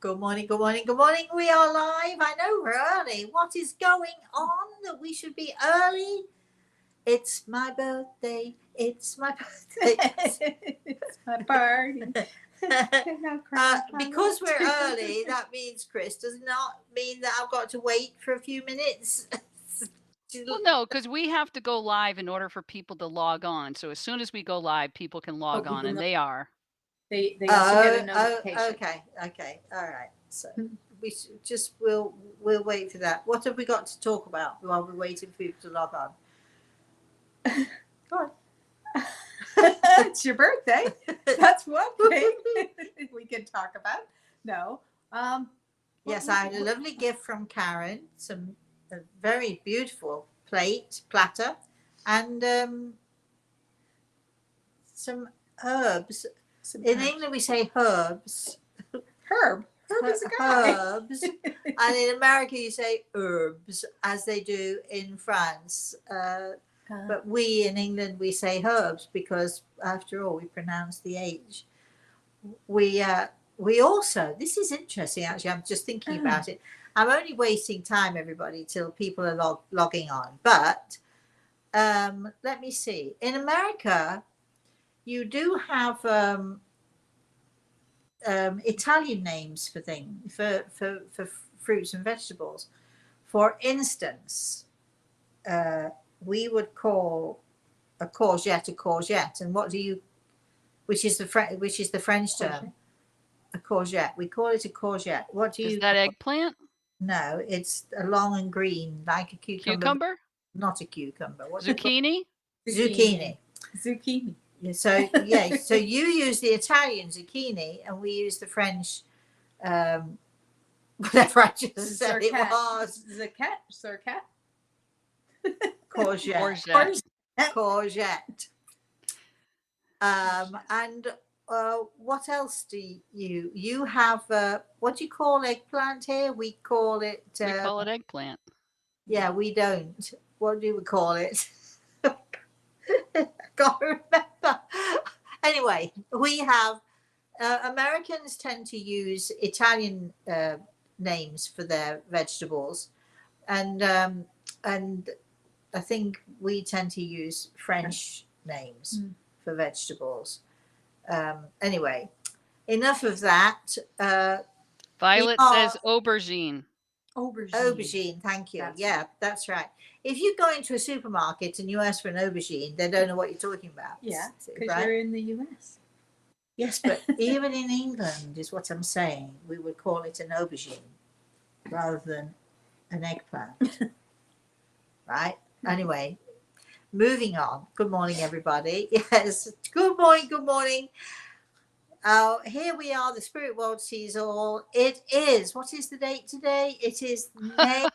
Good morning, good morning, good morning. We are live. I know we're early. What is going on that we should be early? It's my birthday. It's my birthday. It's my party. Because we're early, that means, Chris, does not mean that I've got to wait for a few minutes. Well, no, because we have to go live in order for people to log on. So as soon as we go live, people can log on, and they are. They also get a notification. Okay, all right. So we just we'll wait for that. What have we got to talk about while we're waiting for people to log on? Go on. It's your birthday. That's one thing we can talk about. No. Yes, I had a lovely gift from Karen. A very beautiful platter, and some herbs. In England, we say herbs. Herb is a guy. Herbs. And in America, you say herbs, as they do in France. But we in England, we say herbs because, after all, we pronounce the H. We also, this is interesting, actually. I'm just thinking about it. I'm only wasting time, everybody, till people are logging on. But let me see. In America, you do have Italian names for things, for fruits and vegetables. For instance, we would call a courgette, and which is the French term, a courgette. We call it a courgette. What do you? Is that eggplant? No, it's a long and green, like a cucumber. Cucumber? Not a cucumber. What's zucchini? Zucchini. So yeah, so you use the Italian zucchini, and we use the French, whatever I just said it was. Circat. Courgette. And what else do you have? What do you call eggplant here? We call it eggplant. Yeah, we don't. What do we call it? I can't remember. Anyway, we have Americans tend to use Italian names for their vegetables, and I think we tend to use French names for vegetables. Anyway, enough of that. Violet says aubergine. Aubergine, thank you. Yeah, that's right. If you go into a supermarket and you ask for an aubergine, they don't know what you're talking about. Yeah, because you're in the US. Yes, but even in England is what I'm saying. We would call it an aubergine rather than an eggplant. Right? Anyway, moving on. Good morning, everybody. Yes, good morning. Here we are. The spirit world sees all. It is, what is the date today? It is May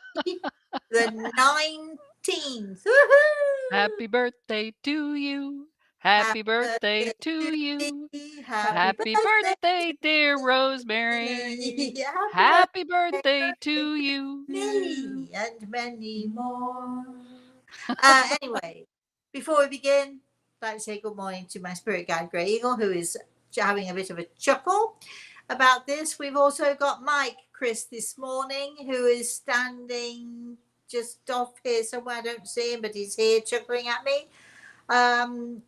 the 19th. Woo-hoo! Happy birthday to you. Happy birthday to you. Happy birthday, dear Rosemary. Happy birthday to you. Me and many more. Anyway, before we begin, I'd like to say good morning to my spirit guide, Grey Eagle, who is having a bit of a chuckle about this. We've also got Chris this morning, who is standing just off here somewhere. I don't see him, but he's here chuckling at me. God,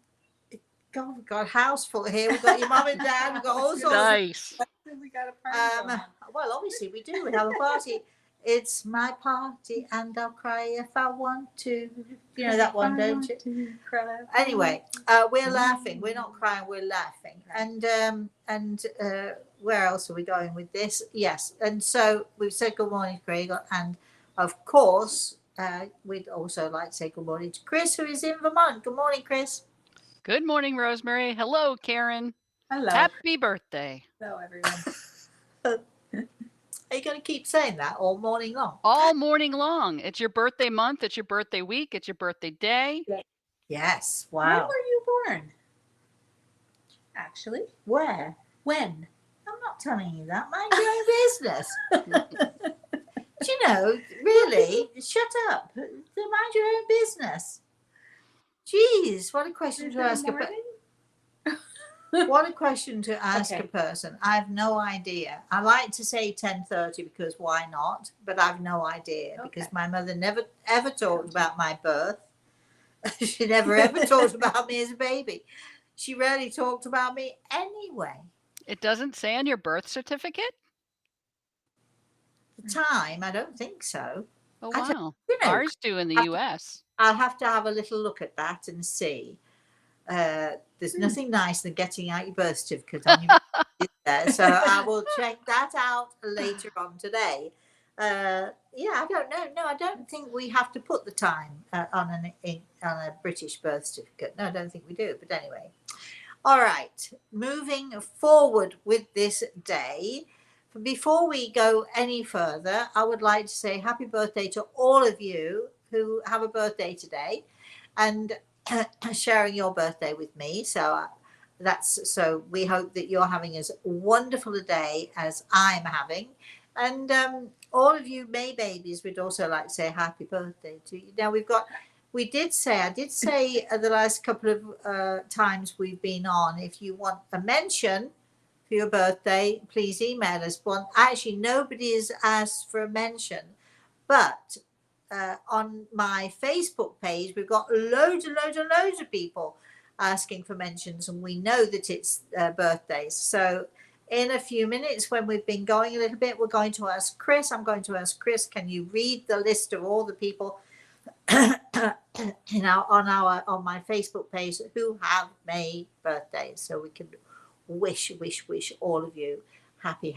we've got a house full here. We've got your mum and dad. We've got all sorts. Nice. We got a party. Well, obviously we do. We have a party. It's my party, and I'll cry if I want to. You know that one, don't you? Anyway, we're laughing. We're not crying. We're laughing. And where else are we going with this? Yes. And so we've said good morning to Craig, and of course, we'd also like to say good morning to Chris, who is in Vermont. Good morning, Chris. Good morning, Rosemary. Hello, Karen. Hello. Happy birthday. Hello, everyone. Are you going to keep saying that all morning long? All morning long. It's your birthday month. It's your birthday week. It's your birthday day. Yes. Wow. When were you born? Actually. Where? When? I'm not telling you that. Mind your own business. Do you know, really? Shut up. Mind your own business. Jeez, what a question to ask. What a question to ask a Okay. person. I have no idea. I like to say 10:30 because why not? But I've no idea because Okay. my mother never ever talked about my birth. She never ever talked about me as a baby. She rarely talked about me anyway. It doesn't say on your birth certificate? The time, I don't think so. Oh, I don't, wow. you know, Ours do in the I have to- US. I'll have to have a little look at that and see. There's nothing nice than getting out your birth certificate on your there, so I will check that out later on today. Yeah, I don't know. No, I don't think we have to put the time on on a British birth certificate. No, I don't think we do. But anyway, all right. Moving forward with this day. Before we go any further, I would like to say happy birthday to all of you who have a birthday today, and sharing your birthday with me. So we hope that you're having as wonderful a day as I'm having. And all of you May babies, we'd also like to say happy birthday to you. Now I did say the last couple of times we've been on, if you want a mention for your birthday, please email us. Well, actually, nobody has asked for a mention, but on my Facebook page, we've got loads of people asking for mentions, and we know that it's birthdays. So in a few minutes, when we've been going a little bit, we're going to ask Chris. I'm going to ask Chris, can you read the list of all the people on my Facebook page who have May birthdays, so we can wish all of you happy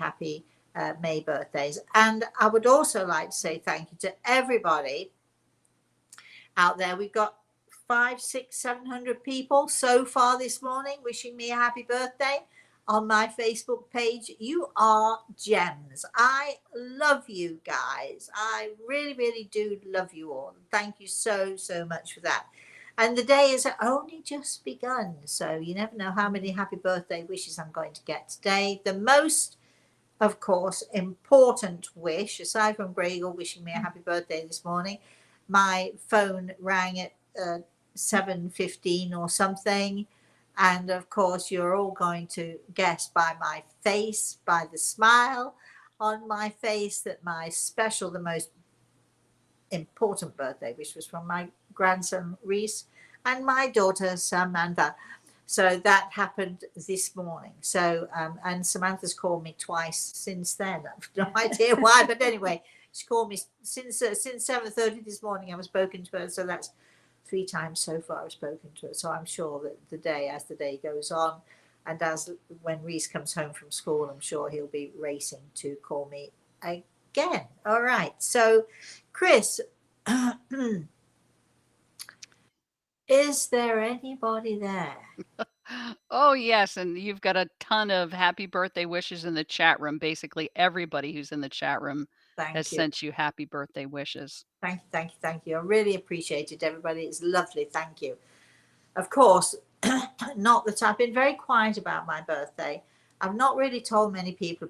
May birthdays. And I would also like to say thank you to everybody out there. We've got 500, 600, 700 people so far this morning wishing me a happy birthday on my Facebook page. You are gems. I love you guys. I really do love you all. Thank you so much for that. And the day has only just begun, so you never know how many happy birthday wishes I'm going to get today. The most, of course, important wish, aside from Gregor wishing me a happy birthday this morning, my phone rang at 7:15 or something. And of course, you're all going to guess by my face, by the smile on my face, that the most important birthday wish was from my grandson Reese and my daughter Samantha. So that happened this morning. So and Samantha's called me twice since then. I've no idea why, but anyway, she called me since 7:30 this morning. I've spoken to her, so that's 3 times so far I've spoken to her. So I'm sure that as the day goes on, and when Reese comes home from school, I'm sure he'll be racing to call me again. All right. So, Chris, is there anybody there? Oh, yes, and you've got a ton of happy birthday wishes in the chat room. Basically, everybody who's in the chat room has Thank you. sent you happy birthday wishes. Thank you. I really appreciate it, everybody. It's lovely. Thank you. Of course, not that I've been very quiet about my birthday. I've not really told many people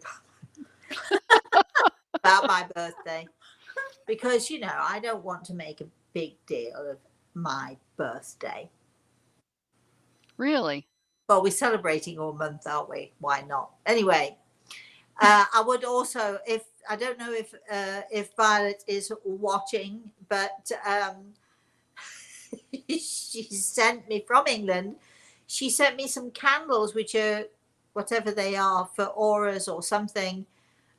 about my birthday because, I don't want to make a big deal of my birthday. Really? Well, we're celebrating all month, aren't we? Why not? Anyway, I would also, I don't know if Violet is watching, but she sent me from England. She sent me some candles, which are whatever they are, for auras or something,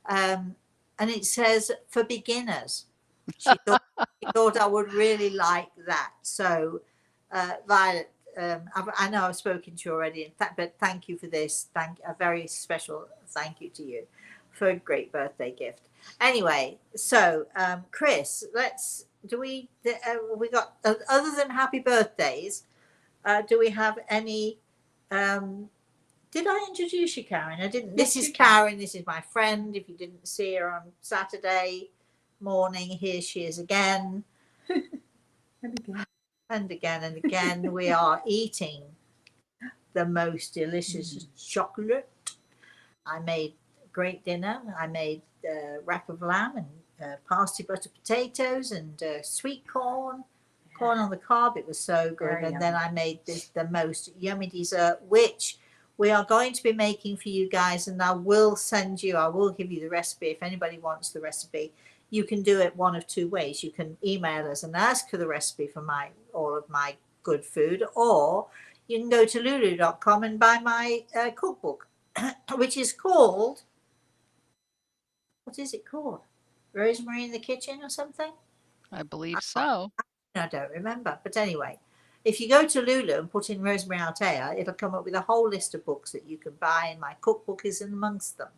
and it says for beginners. She thought I would really like that. So, Violet, I know I've spoken to you already, but thank you for this. A very special thank you to you for a great birthday gift. Anyway, so Chris, we got other than happy birthdays, do we have any? Did I introduce you, Karen? I didn't. This is Karen. This is my friend. If you didn't see her on Saturday morning, here she is again. And again. We are eating the most delicious chocolate. I made a great dinner. I made a rack of lamb and parsley butter potatoes and sweet corn on the cob. It was so good. Very and then I made the most yummy dessert, which we are going to be making for you guys, and I will give you the recipe. If anybody wants the recipe, you can do it one of two ways. You can email us and ask for the recipe for all of my good food, or you can go to lulu.com and buy my cookbook, which is called, what is it called? Rosemary in the Kitchen or something? I believe so. I don't remember. But anyway, if you go to Lulu and put in Rosemary Altea, it'll come up with a whole list of books that you can buy, and my cookbook is amongst them.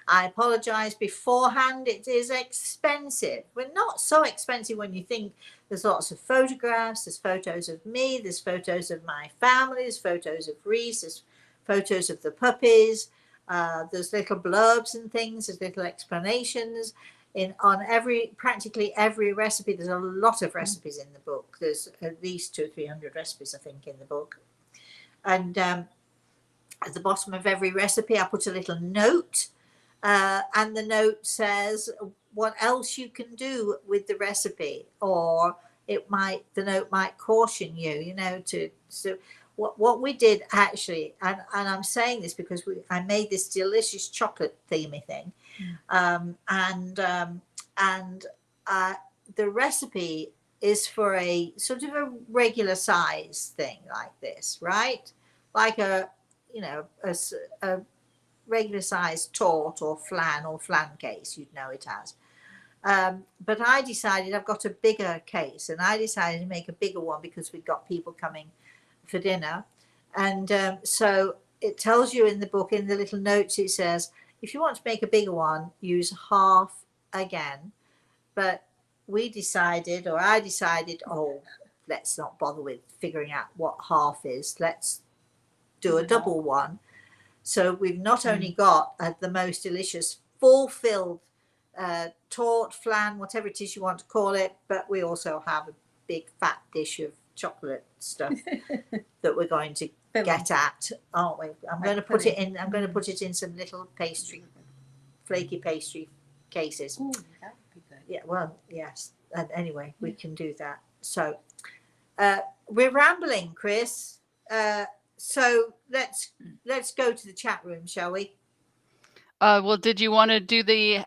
I apologize beforehand. It is expensive. Well, not so expensive when you think. There's lots of photographs. There's photos of me. There's photos of my family. There's photos of Reese. There's photos of the puppies. There's little blurbs and things. There's little explanations on practically every recipe. There's a lot of recipes in the book. There's at least 200 or 300 recipes, I think, in the book. And at the bottom of every recipe, I put a little note. And the note says what else you can do with the recipe, or the note might caution you, so what we did actually, and I'm saying this because I made this delicious chocolate themey thing, and the recipe is for a sort of a regular size thing like this, right? Like a regular size tort or flan case, you'd know it as. But I decided, I've got a bigger case, and I decided to make a bigger one because we've got people coming for dinner. And so it tells you in the book, in the little notes, it says, if you want to make a bigger one, use half again. But I decided, let's not bother with figuring out what half is. Let's do a double one. So we've not only got the most delicious, full-filled tort, flan, whatever it is you want to call it, but we also have a big fat dish of chocolate stuff that we're going to get at, aren't we? I'm going to put it in some little flaky pastry cases. Ooh, that would be good. Yeah, well, yes. And anyway, we can do that. So we're rambling, Chris. So let's go to the chat room, shall we? Well, did you want to do the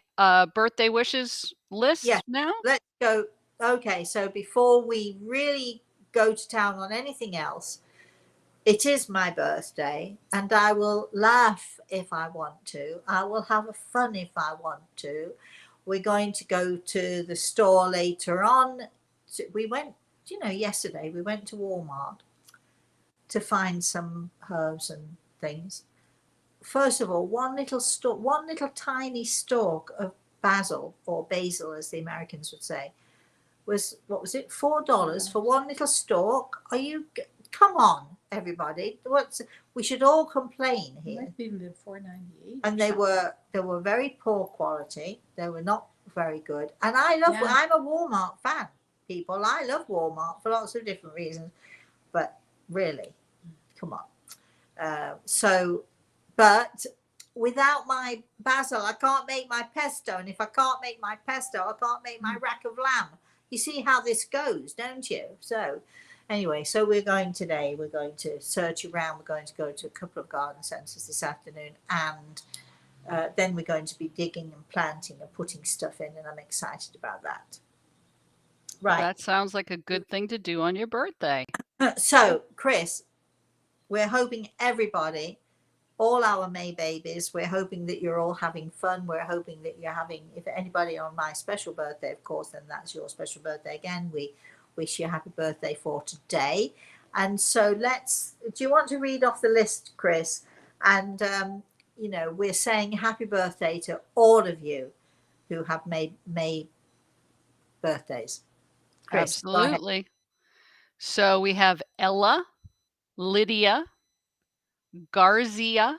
birthday wishes list now? Let's go. Okay, so before we really go to town on anything else, it is my birthday, and I will laugh if I want to. I will have fun if I want to. We're going to go to the store later on. We went, yesterday we went to Walmart to find some herbs and things. First of all, one little tiny stalk of basil, or basil as the Americans would say, was, what was it, $4 for one little stalk? Come on, everybody. We should all complain here. Might be even $4.98. And they were very poor quality. They were not very good. And I'm a Walmart fan, people. I love Walmart for lots of different reasons. But really, come on. But without my basil, I can't make my pesto. And if I can't make my pesto, I can't make my rack of lamb. You see how this goes, don't you? So anyway, we're going to search around. We're going to go to a couple of garden centres this afternoon. And then we're going to be digging and planting and putting stuff in. And I'm excited about that. Right. That sounds like a good thing to do on your birthday. So, Chris, we're hoping everybody, all our May babies, we're hoping that you're all having fun. We're hoping that you're having, if anybody on my special birthday, of course, then that's your special birthday again. We wish you a happy birthday for today. And so do you want to read off the list, Chris? And, we're saying happy birthday to all of you who have May birthdays. Chris, absolutely. So we have Ella, Lydia, Garzia,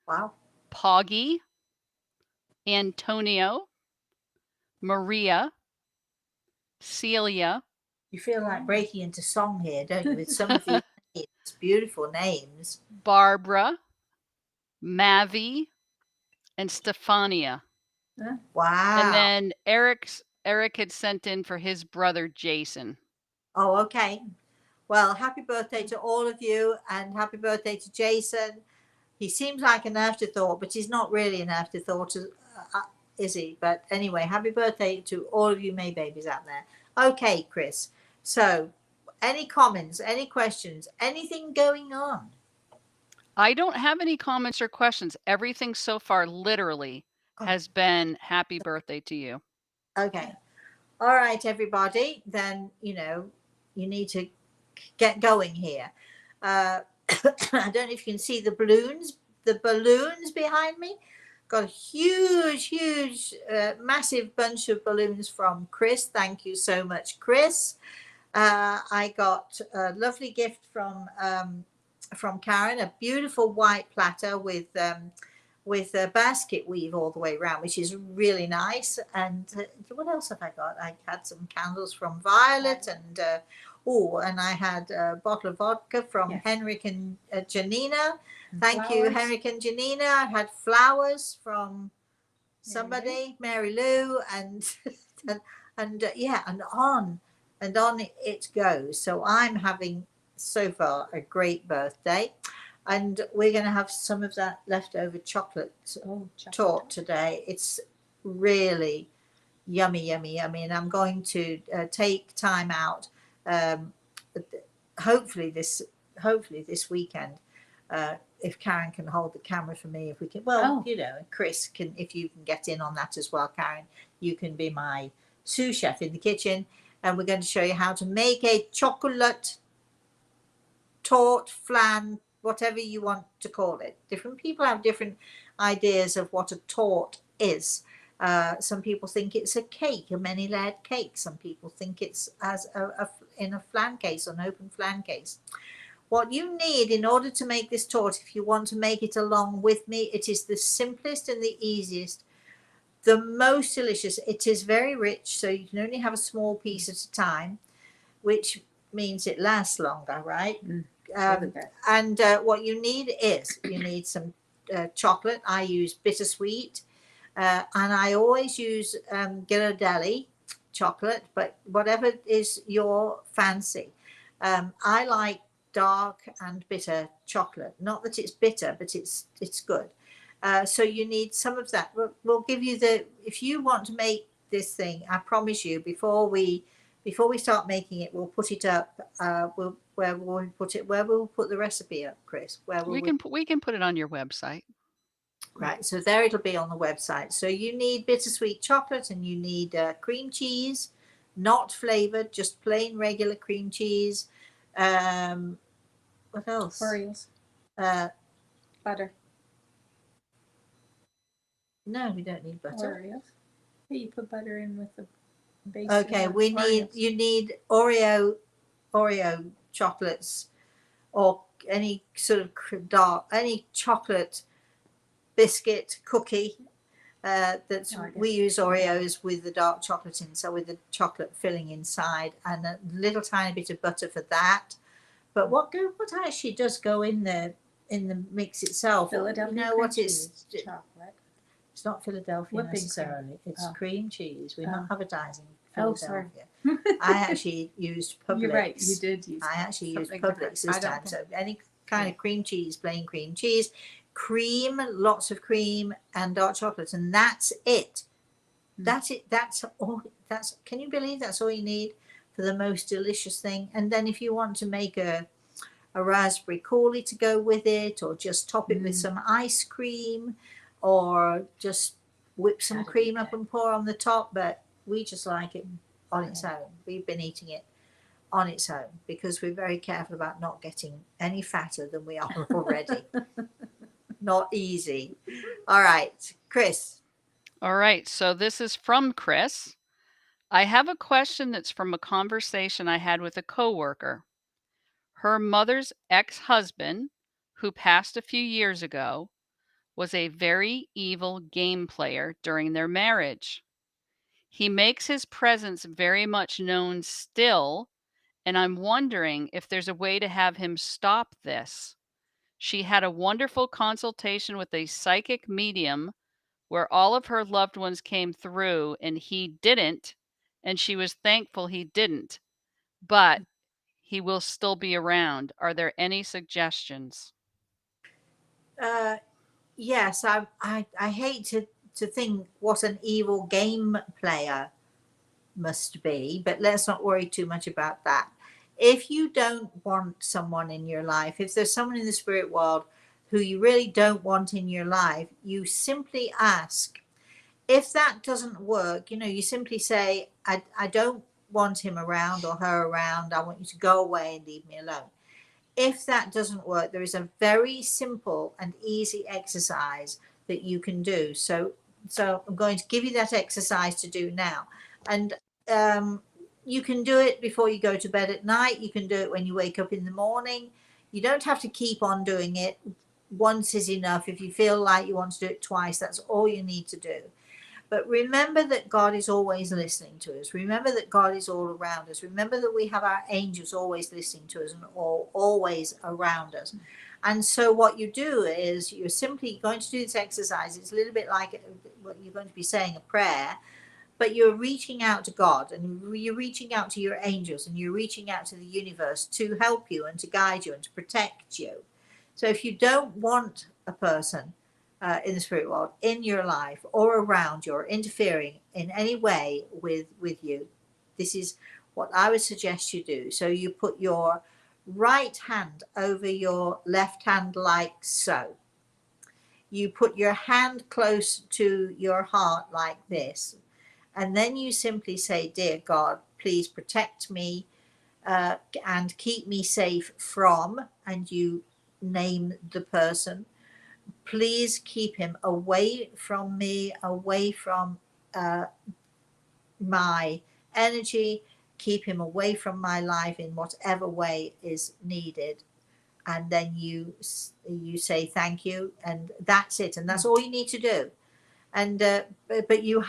wow, Poggy, Antonio, Maria, Celia. You feel like breaking into song here, don't you? With some of these names, beautiful names. Barbara, Mavi, and Stefania. Wow. And then Eric had sent in for his brother Jason. Oh, okay. Well, happy birthday to all of you, and happy birthday to Jason. He seems like an afterthought, but he's not really an afterthought, is he? But anyway, happy birthday to all of you May babies out there. Okay, Chris. So, any comments, any questions, anything going on? I don't have any comments or questions. Everything so far literally has been happy birthday to you. Okay. All right, everybody. Then, you need to get going here. I don't know if you can see the balloons behind me. Got a huge, massive bunch of balloons from Chris. Thank you so much, Chris. I got a lovely gift from Karen, a beautiful white platter with a basket weave all the way around, which is really nice. And what else have I got? I had some candles from Violet, and and I had a bottle of vodka from Henrik and Janina. Thank you, Henrik and Janina. I had flowers from somebody, Mary Lou, and and on it goes. So I'm having so far a great birthday. And we're going to have some of that leftover chocolate tart today. It's really yummy. And I'm going to take time out, hopefully this weekend, if Karen can hold the camera for me, if we can. Well, Chris can, if you can get in on that as well, Karen. You can be my sous chef in the kitchen, and we're going to show you how to make a chocolate tart, flan, whatever you want to call it. Different people have different ideas of what a tart is. Some people think it's a cake, a many layered cake. Some people think it's as in a flan case, an open flan case. What you need in order to make this tart, if you want to make it along with me, it is the simplest and the easiest, the most delicious. It is very rich, so you can only have a small piece at a time, which means it lasts longer, right? And what you need is some chocolate. I use bittersweet, and I always use Ghirardelli chocolate, but whatever is your fancy. I like dark and bitter chocolate. Not that it's bitter, but it's good. So you need some of that. We'll give you if you want to make this thing, I promise you, before we start making it, we'll put it up. Where will we put it? Where will we put the recipe up, Chris? We can put it on your website. Right, so there it'll be on the website. So you need bittersweet chocolate, and you need cream cheese, not flavored, just plain regular cream cheese. What else? Oreos. Butter. No, we don't need butter. Oreos. Yeah, you put butter in with the base. Okay, you need Oreo chocolates, or any sort of any chocolate biscuit cookie. We use Oreos with the dark chocolate so with the chocolate filling inside, and a little tiny bit of butter for that. But what actually does go in the mix itself? Philadelphia chocolate. It's not Philadelphia necessarily. It's cream cheese. We're not advertising Philadelphia. I actually used Publix. You're right. You did use. I actually used Publix this time. So any kind of cream cheese, plain cream cheese, cream, lots of cream, and dark chocolate, and that's it. That's it. That's all. Can you believe that's all you need for the most delicious thing? And then if you want to make a raspberry coulis to go with it, or just top it with some ice cream, or just whip some cream up and pour on the top. But we just like it on its own. We've been eating it on its own because we're very careful about not getting any fatter than we are already. Not easy. All right, Chris. All right, so this is from Chris. I have a question that's from a conversation I had with a coworker. Her mother's ex-husband, who passed a few years ago, was a very evil game player during their marriage. He makes his presence very much known still, and I'm wondering if there's a way to have him stop this. She had a wonderful consultation with a psychic medium where all of her loved ones came through and he didn't, and she was thankful he didn't, but he will still be around. Are there any suggestions? Yes, I hate to think what an evil game player must be, but let's not worry too much about that. If you don't want someone in your life, if there's someone in the spirit world who you really don't want in your life, you simply ask. If that doesn't work, you simply say, I don't want him around or her around. I want you to go away and leave me alone. If that doesn't work, there is a very simple and easy exercise that you can do. So I'm going to give you that exercise to do now. And you can do it before you go to bed at night. You can do it when you wake up in the morning. You don't have to keep on doing it. Once is enough. If you feel like you want to do it twice, that's all you need to do. But remember that God is always listening to us. Remember that God is all around us. Remember that we have our angels always listening to us and always around us. And so what you do is you're simply going to do this exercise. It's a little bit like what you're going to be saying a prayer, but you're reaching out to God and you're reaching out to your angels and you're reaching out to the universe to help you and to guide you and to protect you. So if you don't want a person in the spirit world in your life or around you or interfering in any way with you, this is what I would suggest you do. So you put your right hand over your left hand like so. You put your hand close to your heart like this, and then you simply say, dear God, please protect me and keep me safe from, and you name the person. Please keep him away from me, away from my energy. Keep him away from my life in whatever way is needed. And then you say thank you, and that's it. And that's all you need to do. And but you're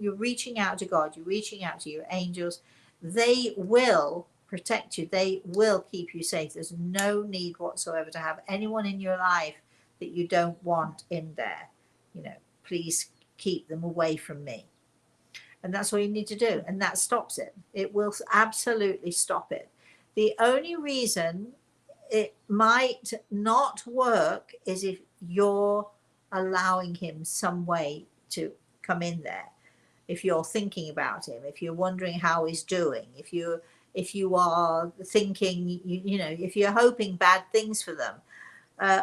reaching out to God. You're reaching out to your angels. They will protect you. They will keep you safe. There's no need whatsoever to have anyone in your life that you don't want in there. Please keep them away from me. And that's all you need to do. And that stops it. It will absolutely stop it. The only reason it might not work is if you're allowing him some way to come in there. If you're thinking about him, if you're wondering how he's doing, if you are thinking, if you're hoping bad things for them,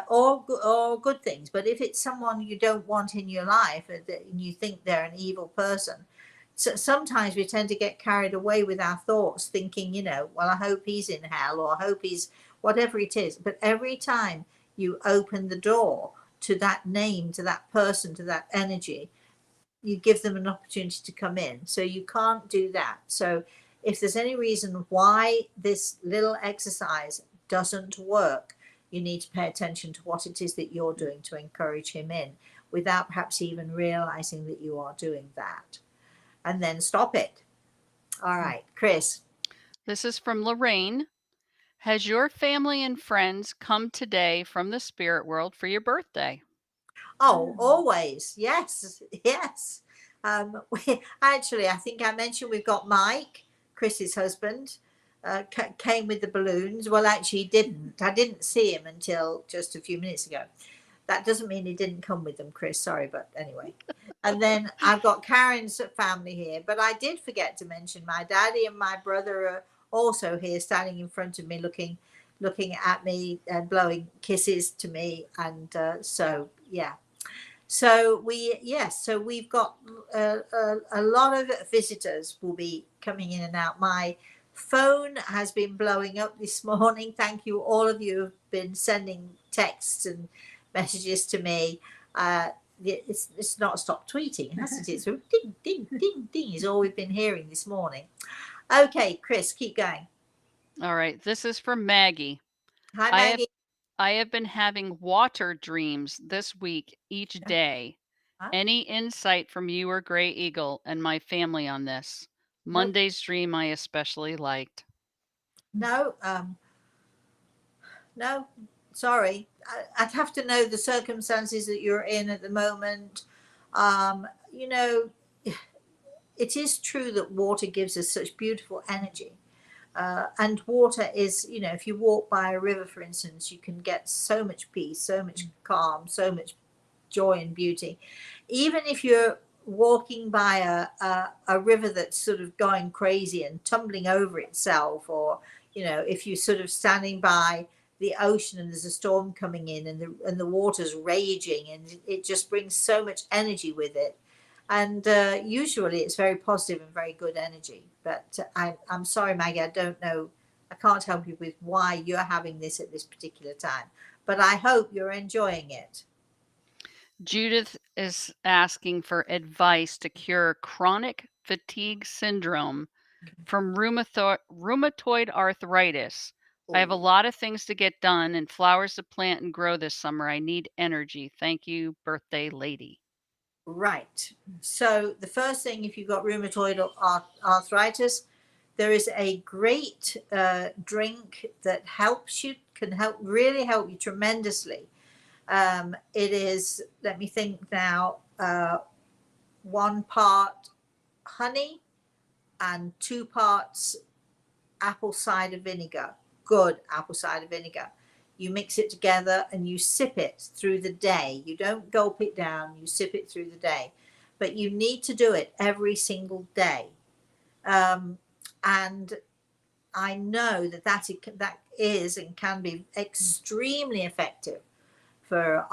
or good things. But if it's someone you don't want in your life and you think they're an evil person, so sometimes we tend to get carried away with our thoughts, thinking, well, I hope he's in hell, or I hope he's whatever it is. But every time you open the door to that name, to that person, to that energy, you give them an opportunity to come in. So you can't do that. So if there's any reason why this little exercise doesn't work, you need to pay attention to what it is that you're doing to encourage him in, without perhaps even realizing that you are doing that. And then stop it. All right, Chris. This is from Lorraine. Has your family and friends come today from the spirit world for your birthday? Oh, always. Yes, yes. Actually, I think I mentioned we've got Mike, Chris's husband, came with the balloons. Well, actually, he didn't. I didn't see him until just a few minutes ago. That doesn't mean he didn't come with them, Chris. Sorry, but anyway. And then I've got Karen's family here, but I did forget to mention my daddy and my brother are also here, standing in front of me, looking at me and blowing kisses to me. And so, yeah. So we've got a lot of visitors will be coming in and out. My phone has been blowing up this morning. Thank you, all of you have been sending texts and messages to me. It's not stopped tweeting, hasn't it? It's ding, ding, ding, ding is all we've been hearing this morning. Okay, Chris, keep going. All right. This is from Maggie. Hi, I have Maggie. I have been having water dreams this week each day. Huh? Any insight from you or Gray Eagle and my family on this? Nope. Monday's dream I especially liked. No, no, sorry. I'd have to know the circumstances that you're in at the moment. You know, it is true that water gives us such beautiful energy. And water is, you know, if you walk by a river, for instance, you can get so much peace, so much calm, so much joy and beauty. Even if you're walking by a river that's sort of going crazy and tumbling over itself, or, you know, if you're sort of standing by the ocean and there's a storm coming in and the water's raging, and it just brings so much energy with it. And usually it's very positive and very good energy. But I'm sorry, Maggie, I don't know. I can't help you with why you're having this at this particular time. But I hope you're enjoying it. Judith is asking for advice to cure chronic fatigue syndrome from rheumatoid arthritis. I have a lot of things to get done and flowers to plant and grow this summer. I need energy. Thank you, birthday lady. Right. So the first thing, if you've got rheumatoid arthritis, there is a great drink that helps you, can really help you tremendously. It is, let me think now, 1 part honey and 2 parts apple cider vinegar, good apple cider vinegar. You mix it together and you sip it through the day. You don't gulp it down, you sip it through the day. But you need to do it every single day. And I know that is and can be extremely effective for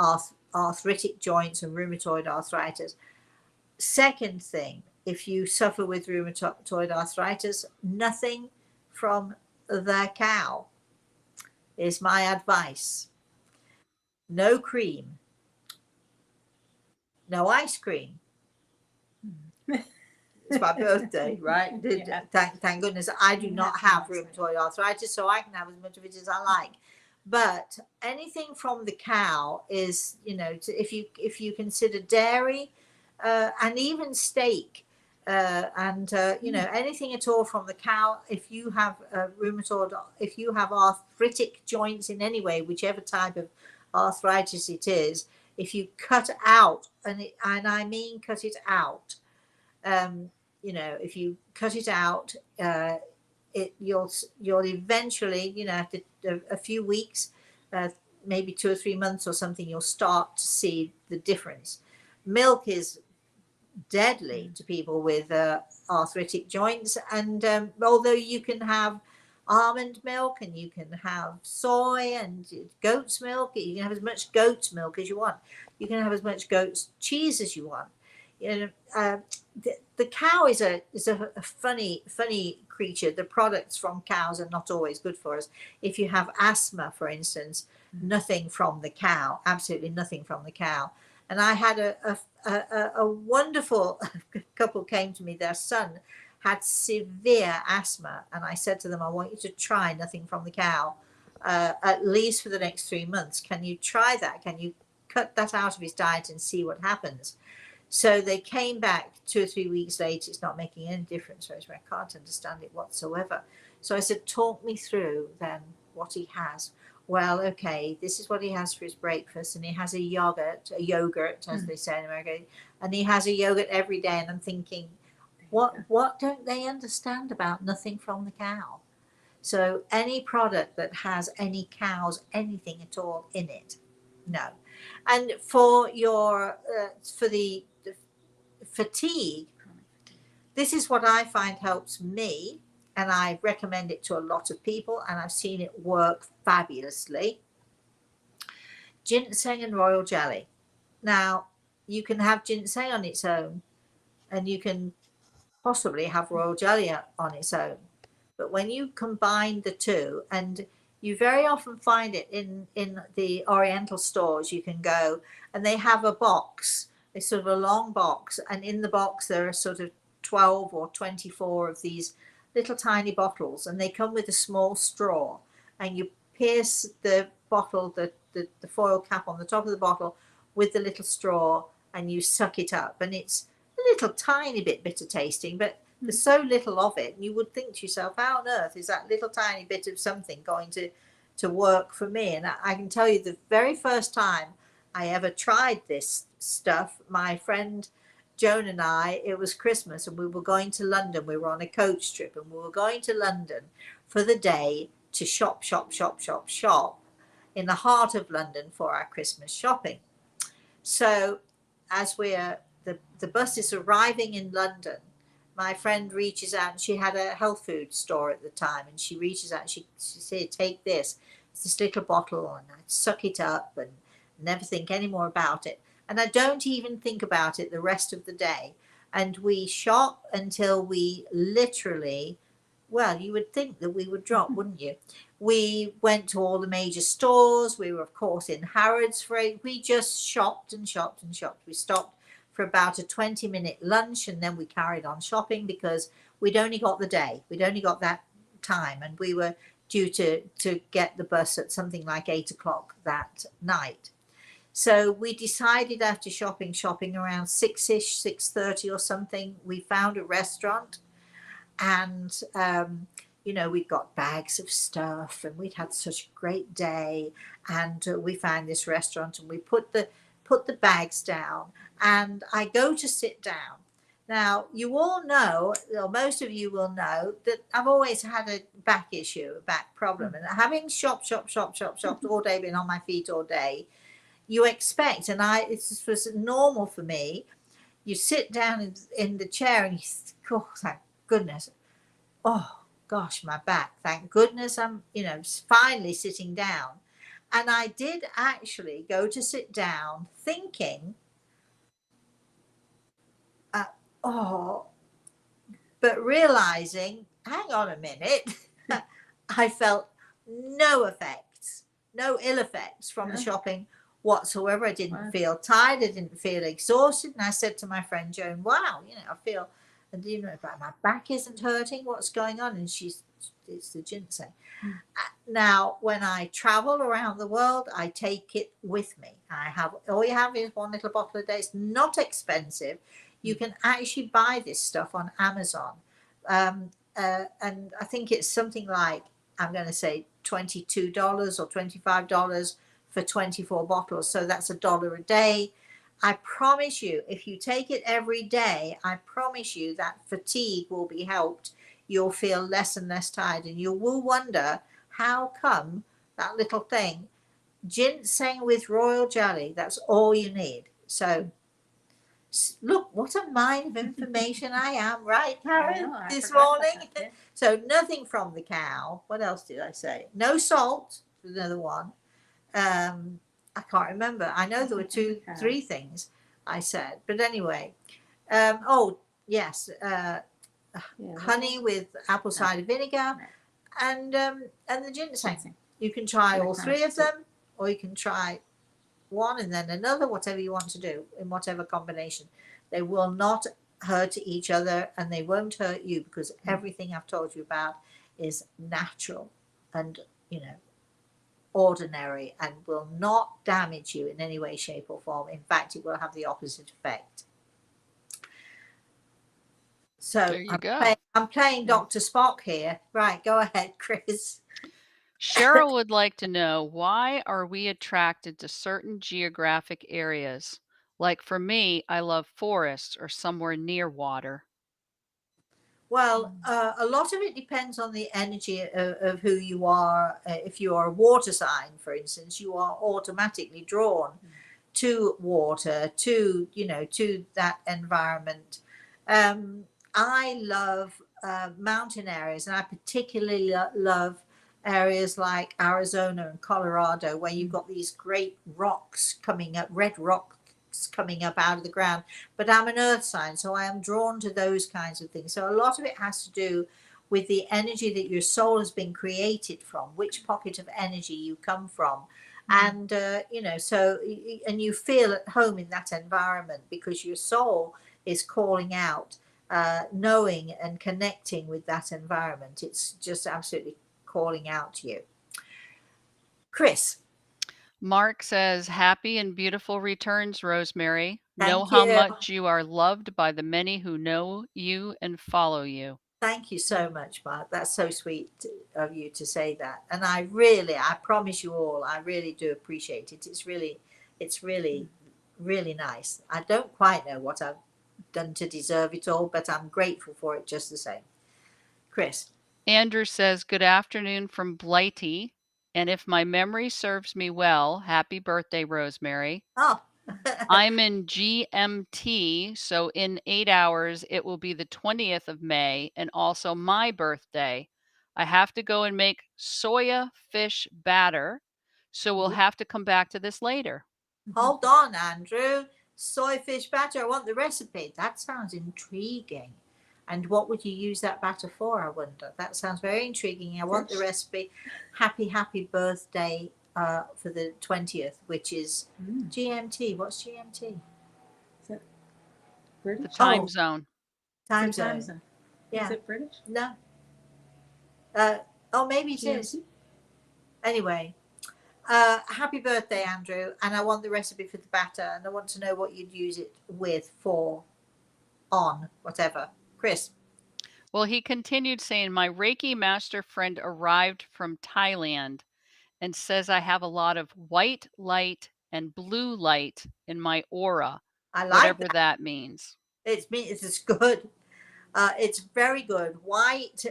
arthritic joints and rheumatoid arthritis. Second thing, if you suffer with rheumatoid arthritis, nothing from the cow is my advice. No cream, no ice cream. It's my birthday, right? Yeah. Thank goodness I do not have rheumatoid arthritis, so I can have as much of it as I like. But anything from the cow is, you know, if you consider dairy and even steak and you know, anything at all from the cow, if you have rheumatoid, if you have arthritic joints in any way, whichever type of arthritis it is, if you cut out, and I mean cut it out, you know, if you cut it out, you'll eventually, you know, after a few weeks, maybe 2 or 3 months or something, you'll start to see the difference. Milk is deadly to people with arthritic joints, and although you can have almond milk and you can have soy and goat's milk, you can have as much goat's milk as you want, you can have as much goat's cheese as you want. You know, the cow is a funny creature. The products from cows are not always good for us. If you have asthma, for instance, nothing from the cow, absolutely nothing from the cow. And I had a wonderful couple came to me. Their son had severe asthma, and I said to them, I want you to try nothing from the cow, at least for the next 3 months. Can you try that? Can you cut that out of his diet and see what happens? So they came back 2 or 3 weeks later. It's not making any difference, Rosemary. I can't understand it whatsoever. So I said, talk me through then what he has. Well, okay, this is what he has for his breakfast, and he has a yogurt, as they say in America, and he has a yogurt every day. And I'm thinking, what don't they understand about nothing from the cow? So any product that has any cows, anything at all in it, no. And for your for the fatigue, this is what I find helps me, and I recommend it to a lot of people, and I've seen it work fabulously. Ginseng and royal jelly. Now, you can have ginseng on its own, and you can possibly have royal jelly on its own. But when you combine the two, and you very often find it in the Oriental stores, you can go, and they have a box. It's sort of a long box, and in the box there are sort of 12 or 24 of these little tiny bottles, and they come with a small straw, and you pierce the bottle, the foil cap on the top of the bottle with the little straw, and you suck it up, and it's a little tiny bit bitter tasting, but there's so little of it, and you would think to yourself, how on earth is that little tiny bit of something going to work for me? And I can tell you, the very first time I ever tried this stuff, my friend Joan and I, it was Christmas and we were going to London. We were on a coach trip and we were going to London for the day to shop in the heart of London for our Christmas shopping. So as the bus is arriving in London, my friend reaches out, and she had a health food store at the time, and she reaches out, she said, take this. It's this little bottle, and I suck it up and never think any more about it. And I don't even think about it the rest of the day. And we shop until we literally, well, you would think that we would drop, wouldn't you? We went to all the major stores. We were, of course, in Harrods. We just shopped and shopped and shopped. We stopped for about a 20-minute lunch, and then we carried on shopping because we'd only got the day. We'd only got that time, and we were due to get the bus at something like 8 o'clock that night. So we decided after shopping around 6-ish, 6:30 or something, we found a restaurant, and we got bags of stuff, and we'd had such a great day, and we found this restaurant, and we put the bags down, and I go to sit down. Now, you all know, or most of you will know, that I've always had a back issue, a back problem, and having shopped all day, been on my feet all day, you expect, and it was normal for me, you sit down in the chair and you think, oh, thank goodness, oh gosh, my back, thank goodness I'm finally sitting down. And I did actually go to sit down thinking, but realizing, hang on a minute, I felt no effects, no ill effects from the shopping whatsoever. I didn't feel tired. I didn't feel exhausted. And I said to my friend Joan, wow, I feel, and my back isn't hurting. What's going on? And it's the ginseng. Now, when I travel around the world, I take it with me. All you have is one little bottle a day. It's not expensive. You can actually buy this stuff on Amazon. And I think it's something like, I'm going to say $22 or $25 for 24 bottles. So that's $1 a day. I promise you, if you take it every day, I promise you that fatigue will be helped. You'll feel less and less tired, and you will wonder how come that little thing, ginseng with royal jelly, that's all you need. So look, what a mine of information I am, right, Karen, this morning? So nothing from the cow. What else did I say? No salt, another one. I can't remember. I know there were 3 things I said, but anyway. Yes, honey with apple cider vinegar, and the ginseng. You can try all 3 of them, or you can try one and then another, whatever you want to do, in whatever combination. They will not hurt each other, and they won't hurt you, because everything I've told you about is natural and ordinary, and will not damage you in any way, shape or form. In fact, it will have the opposite effect. So there you go. I'm playing Dr. Spock here. Right, go ahead, Chris. Cheryl would like to know, why are we attracted to certain geographic areas? Like for me, I love forests or somewhere near water. Well, a lot of it depends on the energy of who you are. If you are a water sign, for instance, you are automatically drawn to water, to that environment. I love mountain areas, and I particularly love areas like Arizona and Colorado, where you've got these great rocks coming up, red rocks coming up out of the ground. But I'm an earth sign, so I am drawn to those kinds of things. So a lot of it has to do with the energy that your soul has been created from, which pocket of energy you come from. And and you feel at home in that environment because your soul is calling out, knowing and connecting with that environment. It's just absolutely calling out to you. Chris. Mark says, happy and beautiful returns, Rosemary. Know Thank how you. much you are loved by the many who know you and follow you. Thank you so much, Mark. That's so sweet of you to say that. And I promise you all, I really do appreciate it. It's really, really nice. I don't quite know what I've done to deserve it all, but I'm grateful for it just the same. Chris. Andrew says, "Good afternoon from Blighty. And if my memory serves me well, happy birthday, Rosemary. Oh. I'm in GMT, so in 8 hours, it will be the 20th of May and also my birthday. I have to go and make soya fish batter, so we'll have to come back to this later." Hold on, Andrew. Soy fish batter. I want the recipe. That sounds intriguing. And what would you use that batter for, I wonder? That sounds very intriguing. I want the recipe. Happy birthday for the 20th, which is GMT. What's GMT? Is that British? The time Oh. zone. Time It's a time zone. zone. Yeah. Is it British? No. Maybe it is. GMT? Anyway, happy birthday, Andrew. And I want the recipe for the batter, and I want to know what you'd use it with, for, on, whatever. Chris. Well, he continued saying, "My Reiki master friend arrived from Thailand and says I have a lot of white light and blue light in my aura, I like whatever that. that means." It's good. It's very good. White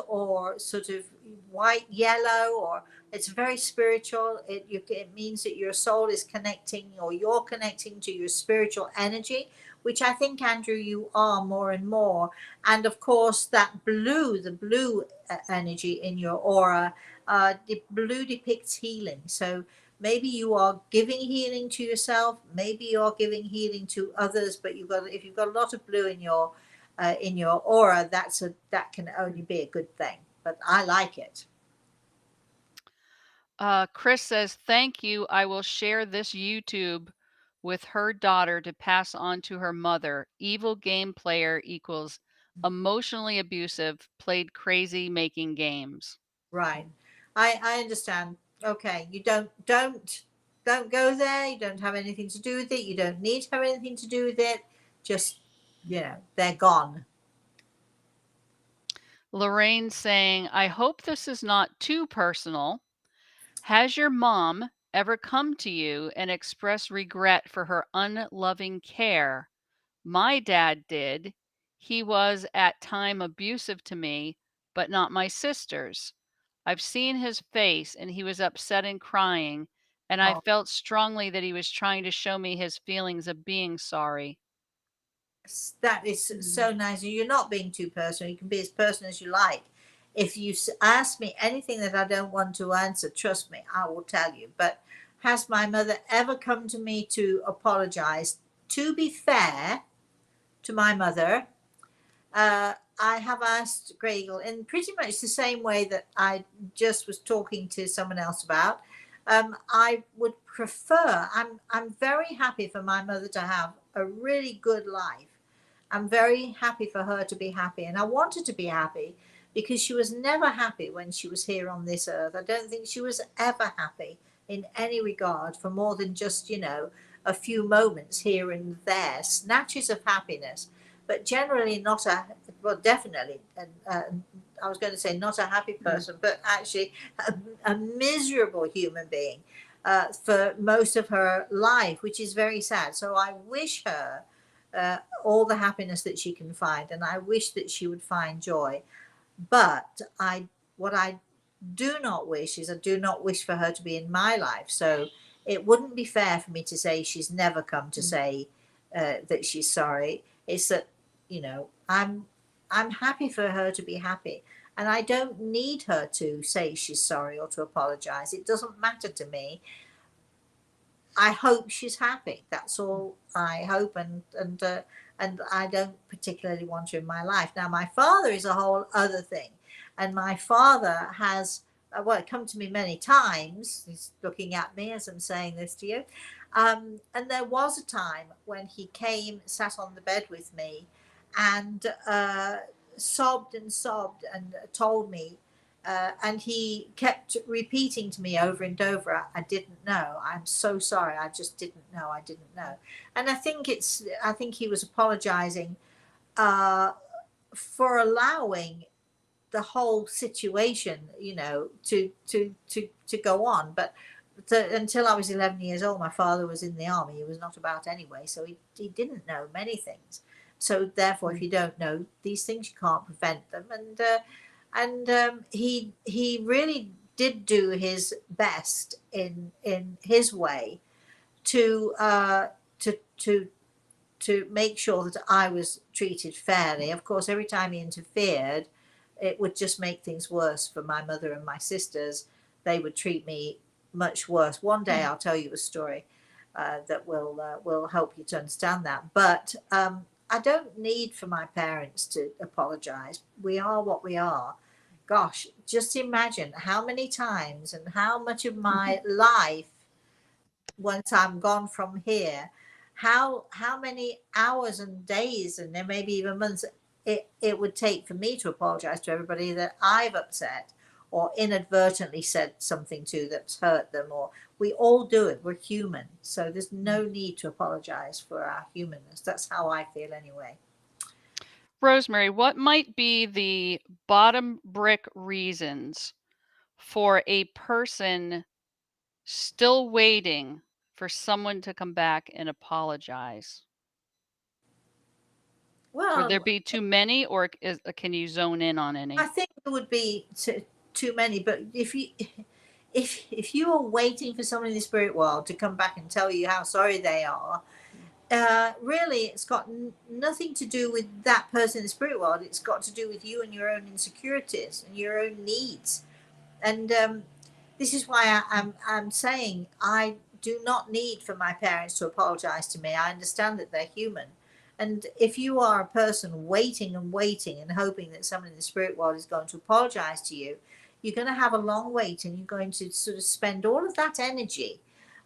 or sort of white yellow, or it's very spiritual. It means that your soul is connecting, or you're connecting to your spiritual energy, which I think, Andrew, you are more and more. And of course, that the blue energy in your aura, the blue depicts healing. So maybe you are giving healing to yourself. Maybe you're giving healing to others. But if you've got a lot of blue in your aura, that can only be a good thing. But I like it. Chris says, "Thank you. I will share this YouTube with her daughter to pass on to her mother. Evil game player equals emotionally abusive, played crazy making games." Right. I understand. Okay. You don't go there. You don't have anything to do with it. You don't need to have anything to do with it. Just, they're gone. Lorraine saying, "I hope this is not too personal. Has your mom ever come to you and express regret for her unloving care? My dad did. He was at time abusive to me, but not my sisters. I've seen his face and he was upset and crying, and I Oh, felt strongly that he was trying to show me his feelings of being sorry." that is so nice. You're not being too personal. You can be as personal as you like. If you ask me anything that I don't want to answer, trust me, I will tell you. But has my mother ever come to me to apologize? To be fair to my mother, I have asked Gregor in pretty much the same way that I just was talking to someone else about. I would prefer. I'm very happy for my mother to have a really good life. I'm very happy for her to be happy, and I want her to be happy because she was never happy when she was here on this earth. I don't think she was ever happy in any regard for more than just a few moments here and there, snatches of happiness, but generally not definitely, I was going to say not a happy person, but actually a miserable human being for most of her life, which is very sad. So I wish her all the happiness that she can find, and I wish that she would find joy. But what I do not wish is, I do not wish for her to be in my life. So it wouldn't be fair for me to say she's never come to say that she's sorry. It's that I'm happy for her to be happy, and I don't need her to say she's sorry or to apologize. It doesn't matter to me. I hope she's happy. That's all I hope, and I don't particularly want her in my life. Now, my father is a whole other thing, and my father has come to me many times. He's looking at me as I'm saying this to you, and there was a time when he came, sat on the bed with me, and sobbed and sobbed and told me. And he kept repeating to me over and over, "I didn't know. I'm so sorry. I just didn't know. I didn't know." And I think he was apologizing for allowing the whole situation, to go on. But until I was 11 years old, my father was in the army. He was not about anyway, so he didn't know many things. So therefore, if you don't know these things, you can't prevent them. And he really did do his best in his way to to to make sure that I was treated fairly. Of course, every time he interfered, it would just make things worse for my mother and my sisters. They would treat me much worse. One day, I'll tell you a story that will help you to understand that. But I don't need for my parents to apologize. We are what we are. Gosh, just imagine how many times and how much of my life, once I'm gone from here, how many hours and days and then maybe even months it would take for me to apologize to everybody that I've upset or inadvertently said something to that's hurt them. Or we all do it. We're human. So there's no need to apologize for our humanness. That's how I feel anyway. Rosemary, what might be the bottom brick reasons for a person still waiting for someone to come back and apologize? Would there Well, be too many, or can you zone in on any? I think there would be too many, but if you are waiting for someone in the spirit world to come back and tell you how sorry they are, really it's got nothing to do with that person in the spirit world. It's got to do with you and your own insecurities and your own needs. And this is why I'm saying I do not need for my parents to apologize to me. I understand that they're human. And if you are a person waiting and waiting and hoping that someone in the spirit world is going to apologize to you, you're going to have a long wait, and you're going to sort of spend all of that energy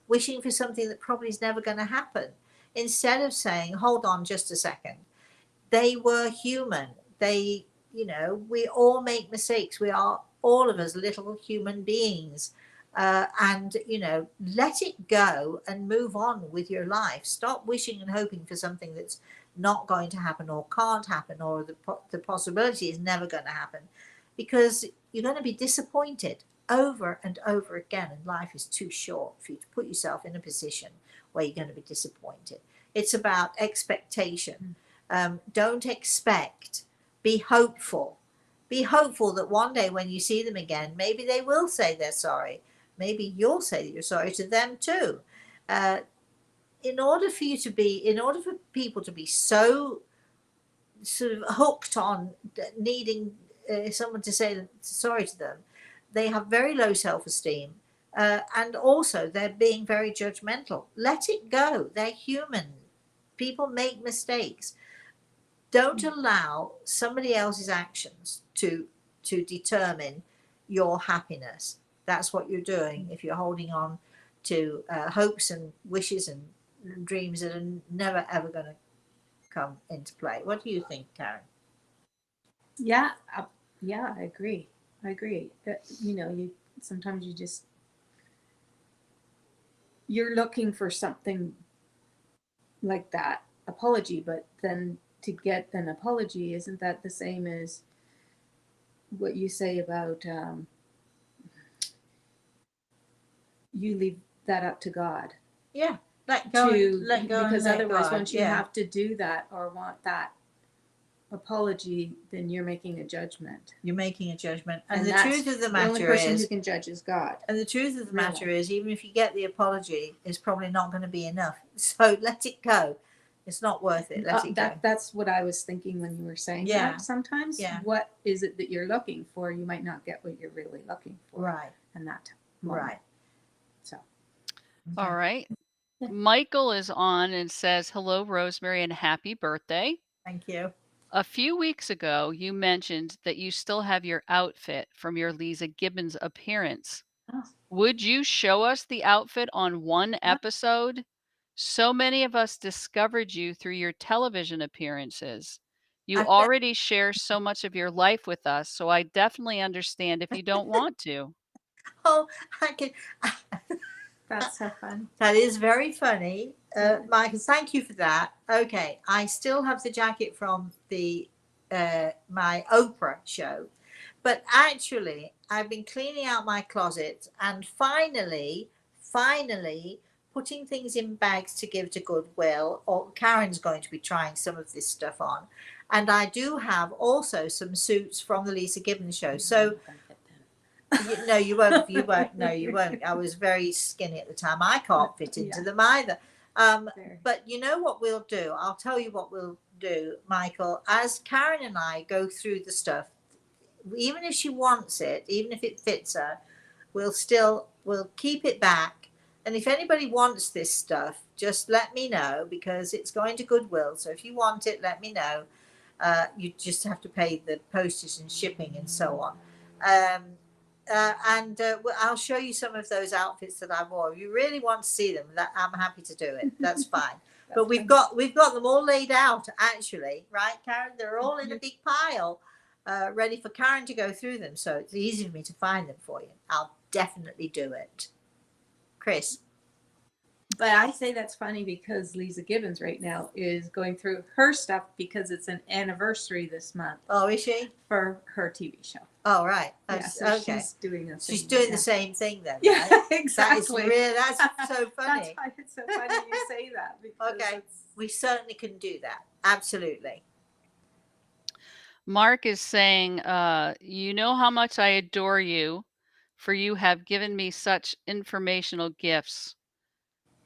wishing for something that probably is never going to happen, instead of saying, hold on just a second. They were human. They, we all make mistakes. We are all of us little human beings. And, let it go and move on with your life. Stop wishing and hoping for something that's not going to happen or can't happen, or the possibility is never going to happen, because you're going to be disappointed over and over again. And life is too short for you to put yourself in a position where you're going to be disappointed. It's about expectation. Don't expect. Be hopeful. Be hopeful that one day when you see them again, maybe they will say they're sorry. Maybe you'll say that you're sorry to them too. In order for people to be so sort of hooked on needing someone to say sorry to them, they have very low self-esteem. And also they're being very judgmental. Let it go. They're human. People make mistakes. Don't allow somebody else's actions to determine your happiness. That's what you're doing if you're holding on to hopes and wishes and dreams that are never ever going to come into play. What do you think, Karen? Yeah, I agree. You sometimes you're looking for something like that apology, but then to get an apology, isn't that the same as what you say about you leave that up to God? Yeah, let go. Because otherwise, God. once you have to do that or want that apology, then you're making a judgment. You're making a judgment, and the that's truth of the matter the only person is, who can judge is God. And the truth of the matter is, even if you get the apology, it's probably not going to be enough. So let it go. It's not worth it. Let it go. That's what I was thinking when you were saying that. Sometimes, what is it that you're looking for? You might not get what you're really looking for. Right. And that moment. Right. So. Okay. All right. Michael is on and says, hello, Rosemary, and happy birthday. Thank you. A few weeks ago, you mentioned that you still have your outfit from your Lisa Gibbons appearance. Oh. Would you show us the outfit on one episode? So many of us discovered you through your television appearances. You already share so much of your life with us, so I definitely understand if you don't want to. Oh, I can. That's so fun. That is very funny. Michael, thank you for that. Okay, I still have the jacket from the my Oprah show, but actually I've been cleaning out my closet, and finally putting things in bags to give to Goodwill, or Karen's going to be trying some of this stuff on. And I do have also some suits from the Lisa Gibbons show. So no, you won't. You won't. No, you won't. I was very skinny at the time. I can't fit into them either. But you know what we'll do? I'll tell you what we'll do, Michael. As Karen and I go through the stuff, even if she wants it, even if it fits her, we'll keep it back. And if anybody wants this stuff, just let me know, because it's going to Goodwill. So if you want it, let me know. You just have to pay the postage and shipping and so on. I'll show you some of those outfits that I wore. If you really want to see them, that I'm happy to do it. That's fine. But we've got them all laid out, actually, right, Karen? They're all in a big pile, ready for Karen to go through them. So it's easy for me to find them for you. I'll definitely do it. Chris. But I say that's funny because Lisa Gibbons right now is going through her stuff because it's an anniversary this month. Oh, is she? For her TV show. Oh, right. Yeah, so okay. she's doing the same thing then. Yeah, right? exactly. That's so funny. That's why it's so funny you say that. Okay, we certainly can do that. Absolutely. Mark is saying, you know how much I adore you, for you have given me such informational gifts.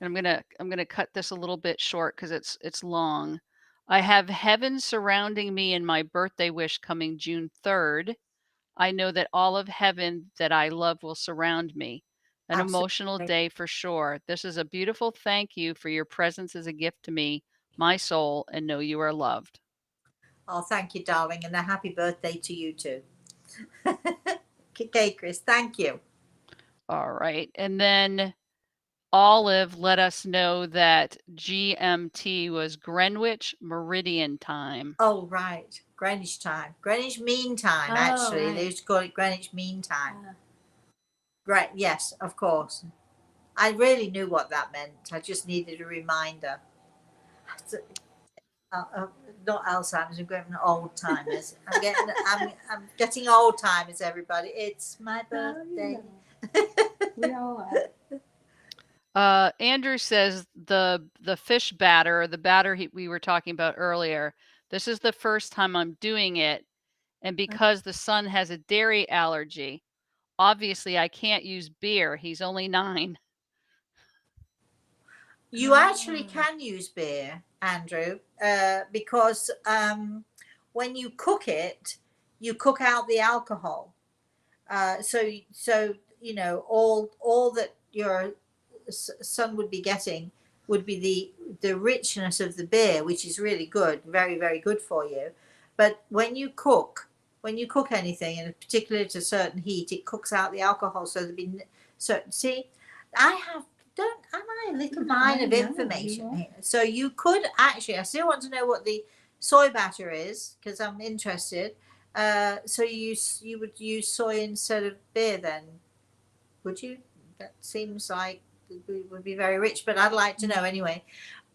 And I'm gonna cut this a little bit short because it's long. I have heaven surrounding me in my birthday wish coming June 3rd. I know that all of heaven that I love will surround me. An emotional day for sure. This is a beautiful thank you for your presence as a gift to me, my soul, and know you are loved. Oh, thank you, darling, and a happy birthday to you too. Okay, Chris, thank you. All right. And then Olive let us know that GMT was Greenwich Meridian Time. Oh, right. Greenwich time. Greenwich Mean Time, actually. Right. They used to call it Greenwich Mean Time. Right, yes, of course. I really knew what that meant. I just needed a reminder. Not Alzheimer's, I'm getting old timers. I'm getting old timers, everybody. It's my birthday. We all are. Andrew says the fish batter, the batter we were talking about earlier. This is the first time I'm doing it, and because the son has a dairy allergy, obviously I can't use beer. He's only 9. You actually can use beer, Andrew, because when you cook it, you cook out the alcohol. So you know, all that your son would be getting would be the richness of the beer, which is really good, very, very good for you. But when you cook anything, and particularly at a certain heat, it cooks out the alcohol. So there'd be see, am I a little mine of information here? So you could actually, I still want to know what the soy batter is, because I'm interested. So you would use soy instead of beer then, would you? That seems like it would be very rich, but I'd like to know anyway.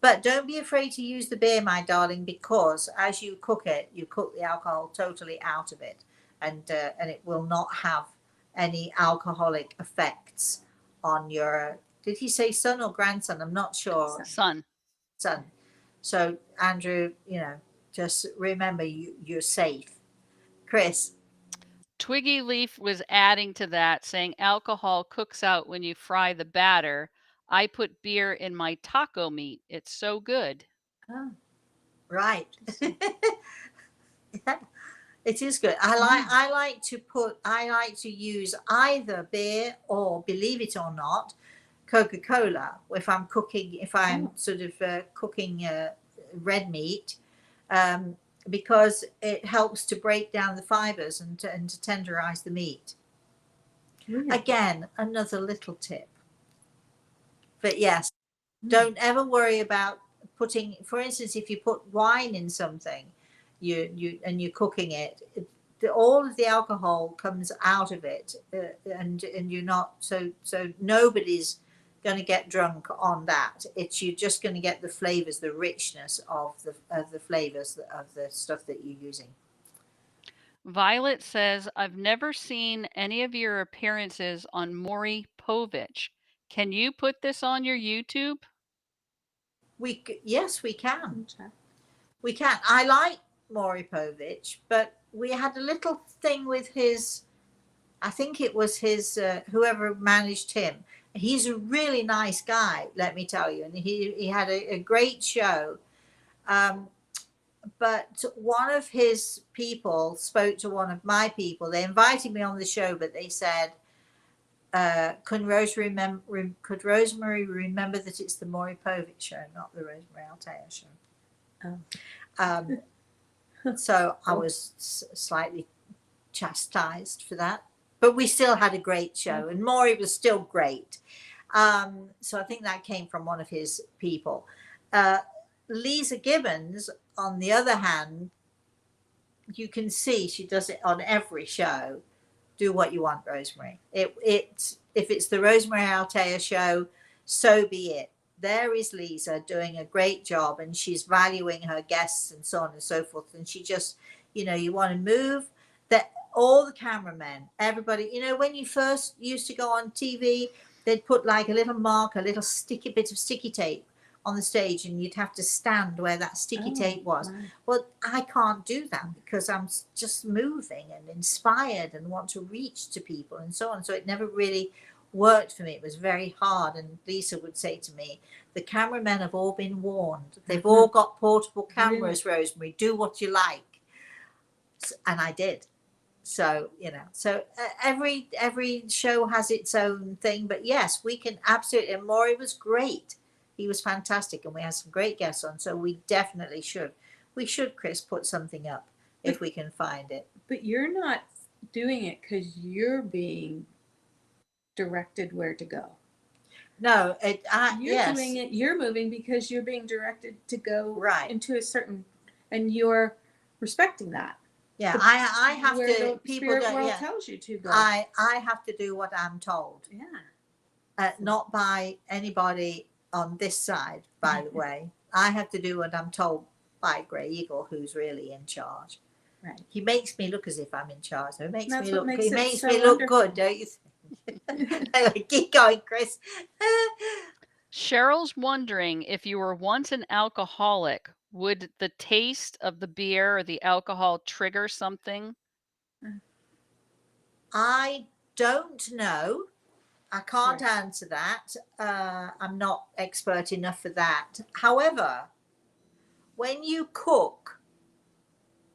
But don't be afraid to use the beer, my darling, because as you cook it, you cook the alcohol totally out of it, and it will not have any alcoholic effects on your. Did he say son or grandson? I'm not sure. Son. So Andrew, you know, just remember you're safe. Chris. Twiggy Leaf was adding to that, saying alcohol cooks out when you fry the batter. I put beer in my taco meat. It's so good. Oh, right. It is good. I like to use either beer or, believe it or not, Coca-Cola if I'm cooking, sort of cooking red meat, because it helps to break down the fibers and to tenderize the meat. Again, another little tip. But yes, don't ever worry about putting, for instance, if you put wine in something, you're cooking it, all of the alcohol comes out of it, and you're not, so nobody's going to get drunk on that. You're just going to get the flavors, the richness of the flavors of the stuff that you're using. Violet says, I've never seen any of your appearances on Maury Povich. Can you put this on your YouTube? Yes, we can. Okay. We can. I like Maury Povich, but we had a little thing with his, I think it was his, whoever managed him. He's a really nice guy, let me tell you. And he had a great show. But one of his people spoke to one of my people. They invited me on the show, but they said, could Rosemary remember that it's the Maury Povich show, not the Rosemary Altea show? So I was slightly chastised for that, but we still had a great show, and Maury was still great. So I think that came from one of his people. Lisa Gibbons, on the other hand, you can see she does it on every show. Do what you want, Rosemary. If it's the Rosemary Altea show, so be it. There is Lisa doing a great job, and she's valuing her guests and so on and so forth. And she just, you want to move that all the cameramen, everybody, when you first used to go on TV, they'd put like a little mark, a little sticky bit of sticky tape on the stage, and you'd have to stand where that sticky tape was. Wow. Well, I can't do that because I'm just moving and inspired and want to reach to people and so on. So it never really worked for me. It was very hard. And Lisa would say to me, the cameramen have all been warned. They've all got portable cameras, really? Rosemary, do what you like. And I did. So, every show has its own thing. But yes, we can absolutely. And Maury was great. He was fantastic, and we had some great guests on. So we definitely should. We should, Chris, put something up if we can find it. But you're not doing it because you're being directed where to go. No, you're doing it. You're moving because you're being directed to go right into a certain, and you're respecting that. Yeah, I have where to. The people spirit don't. world Yeah, tells you to go. I have to do what I'm told. Yeah. Not by anybody on this side, by the way. I have to do what I'm told by Grey Eagle, who's really in charge. Right. He makes me look as if I'm in charge. It makes That's me look. Makes he makes so me look wonderful. good, don't you think? Anyway, keep going, Chris. Cheryl's wondering, if you were once an alcoholic, would the taste of the beer or the alcohol trigger something? I don't know. I can't answer that. I'm not expert enough for that. However, when you cook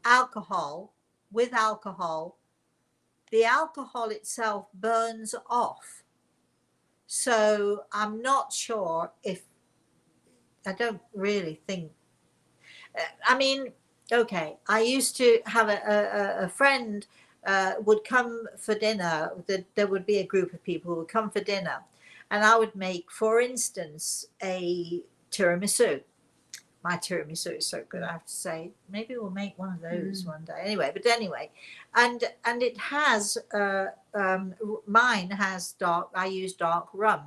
alcohol with alcohol, the alcohol itself burns off. So I'm not sure if, I don't really think, I mean, okay, I used to have a friend would come for dinner. There would be a group of people who would come for dinner, and I would make, for instance, a tiramisu. My tiramisu is so good, I have to say. Maybe we'll make one of those one day. Anyway, and it has mine has dark. I use dark rum.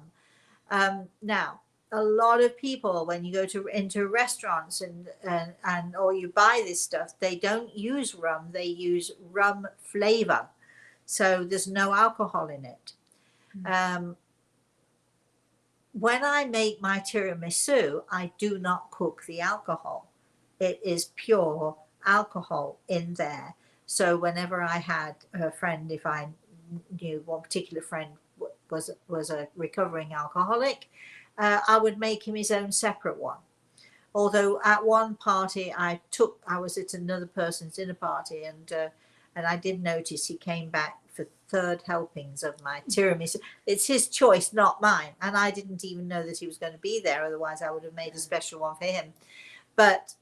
Now, a lot of people, when you go into restaurants and or you buy this stuff, they don't use rum. They use rum flavor, so there's no alcohol in it. When I make my tiramisu, I do not cook the alcohol. It is pure alcohol in there. So whenever I had a friend, if I knew one particular friend was a recovering alcoholic, I would make him his own separate one. Although at one party I was at another person's dinner party, and I did notice he came back for third helpings of my tiramisu. It's his choice, not mine, and I didn't even know that he was going to be there. Otherwise, I would have made a special one for him. But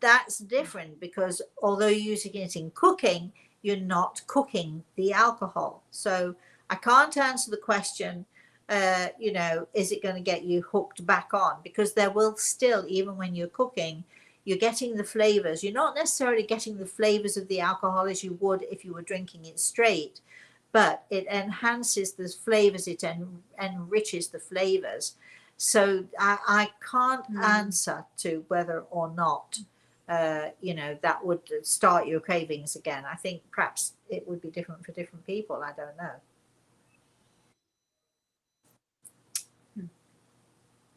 that's different, because although you're using it in cooking, you're not cooking the alcohol. So I can't answer the question, is it going to get you hooked back on? Because there will still, even when you're cooking, you're getting the flavors. You're not necessarily getting the flavors of the alcohol as you would if you were drinking it straight, but it enhances the flavors, it enriches the flavors. So I can't answer to whether or not that would start your cravings again. I think perhaps it would be different for different people. I don't know.